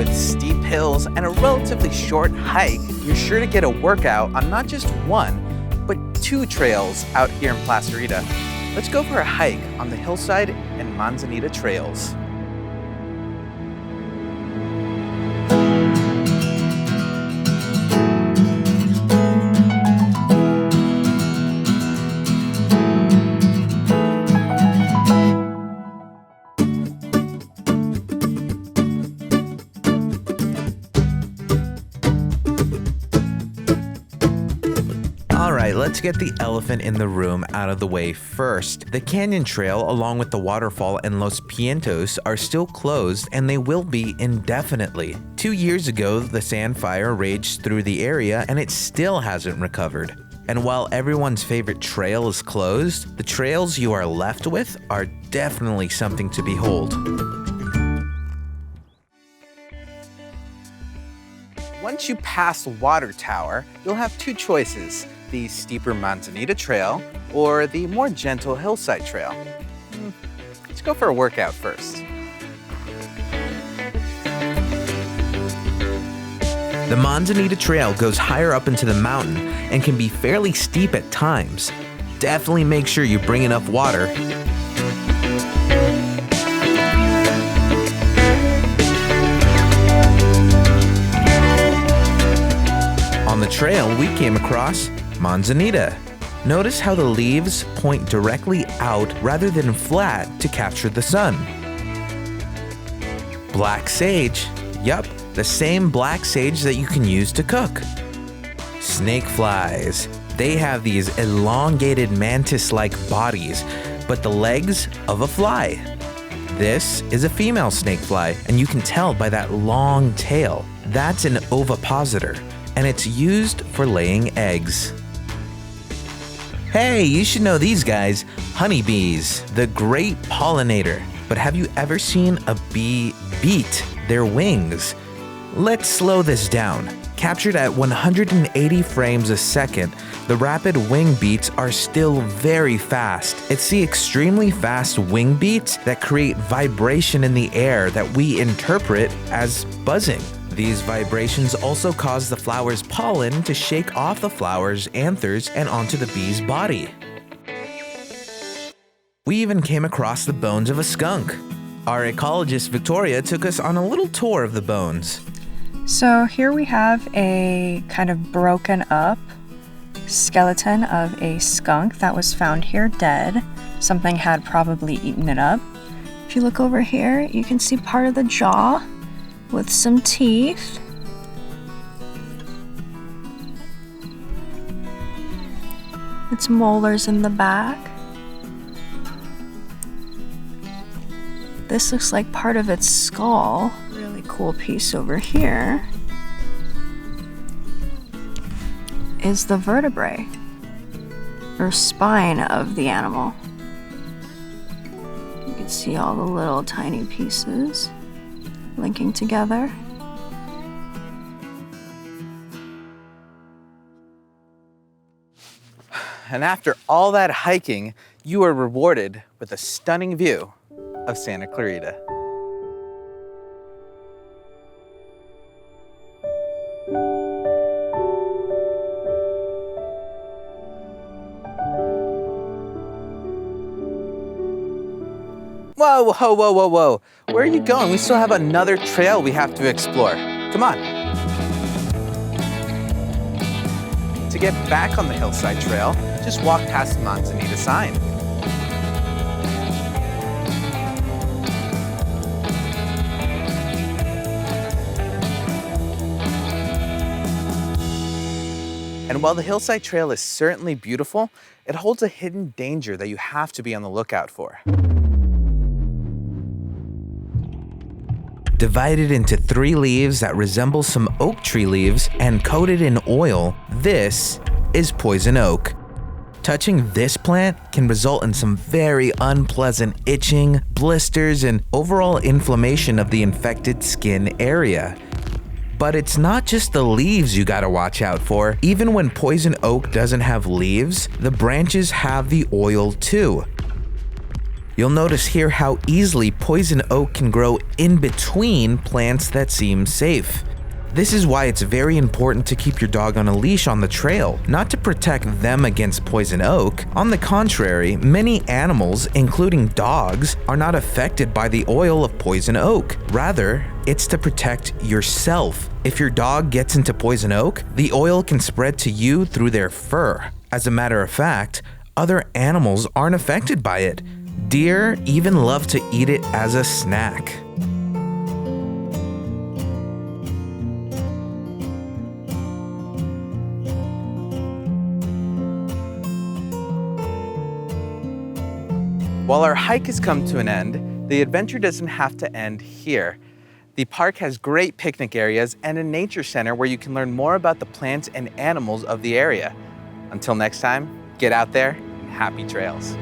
With steep hills and a relatively short hike, you're sure to get a workout on not just one, but two trails out here in Placerita. Let's go for a hike on the Hillside and Manzanita trails. Alright, let's get the elephant in the room out of the way first. The canyon trail along with the waterfall and Los Pientos are still closed and they will be indefinitely. 2 years ago, the sand fire raged through the area and it still hasn't recovered. And while everyone's favorite trail is closed, the trails you are left with are definitely something to behold. Once you pass the water tower, you'll have two choices: the steeper Manzanita Trail or the more gentle Hillside Trail. Let's go for a workout first. The Manzanita Trail goes higher up into the mountain and can be fairly steep at times. Definitely make sure you bring enough water. On the trail, we came across Manzanita. Notice how the leaves point directly out rather than flat to capture the sun. Black sage. Yup, the same black sage that you can use to cook. Snake flies. They have these elongated mantis-like bodies, but the legs of a fly. This is a female snake fly, and you can tell by that long tail. That's an ovipositor, and it's used for laying eggs. Hey, you should know these guys, honeybees, the great pollinator. But have you ever seen a bee beat their wings? Let's slow this down. Captured at 180 frames a second, the rapid wing beats are still very fast. It's the extremely fast wing beats that create vibration in the air that we interpret as buzzing. These vibrations also cause the flower's pollen to shake off the flower's anthers and onto the bee's body. We even came across the bones of a skunk. Our ecologist Victoria took us on a little tour of the bones. So here we have a kind of broken up skeleton of a skunk that was found here dead. Something had probably eaten it up. If you look over here, you can see part of the jaw with some teeth. Its molars in the back. This looks like part of its skull. Really cool piece over here is the vertebrae or spine of the animal. You can see all the little tiny pieces linking together. And after all that hiking, you are rewarded with a stunning view of Santa Clarita. Whoa, whoa, whoa, whoa, whoa. Where are you going? We still have another trail we have to explore. Come on. To get back on the Hillside Trail, just walk past the Manzanita sign. And while the Hillside Trail is certainly beautiful, it holds a hidden danger that you have to be on the lookout for. Divided into 3 leaves that resemble some oak tree leaves and coated in oil, this is poison oak. Touching this plant can result in some very unpleasant itching, blisters, and overall inflammation of the infected skin area. But it's not just the leaves you gotta watch out for. Even when poison oak doesn't have leaves, the branches have the oil too. You'll notice here how easily poison oak can grow in between plants that seem safe. This is why it's very important to keep your dog on a leash on the trail, not to protect them against poison oak. On the contrary, many animals, including dogs, are not affected by the oil of poison oak. Rather, it's to protect yourself. If your dog gets into poison oak, the oil can spread to you through their fur. As a matter of fact, other animals aren't affected by it. Deer even love to eat it as a snack. While our hike has come to an end, the adventure doesn't have to end here. The park has great picnic areas and a nature center where you can learn more about the plants and animals of the area. Until next time, get out there and happy trails.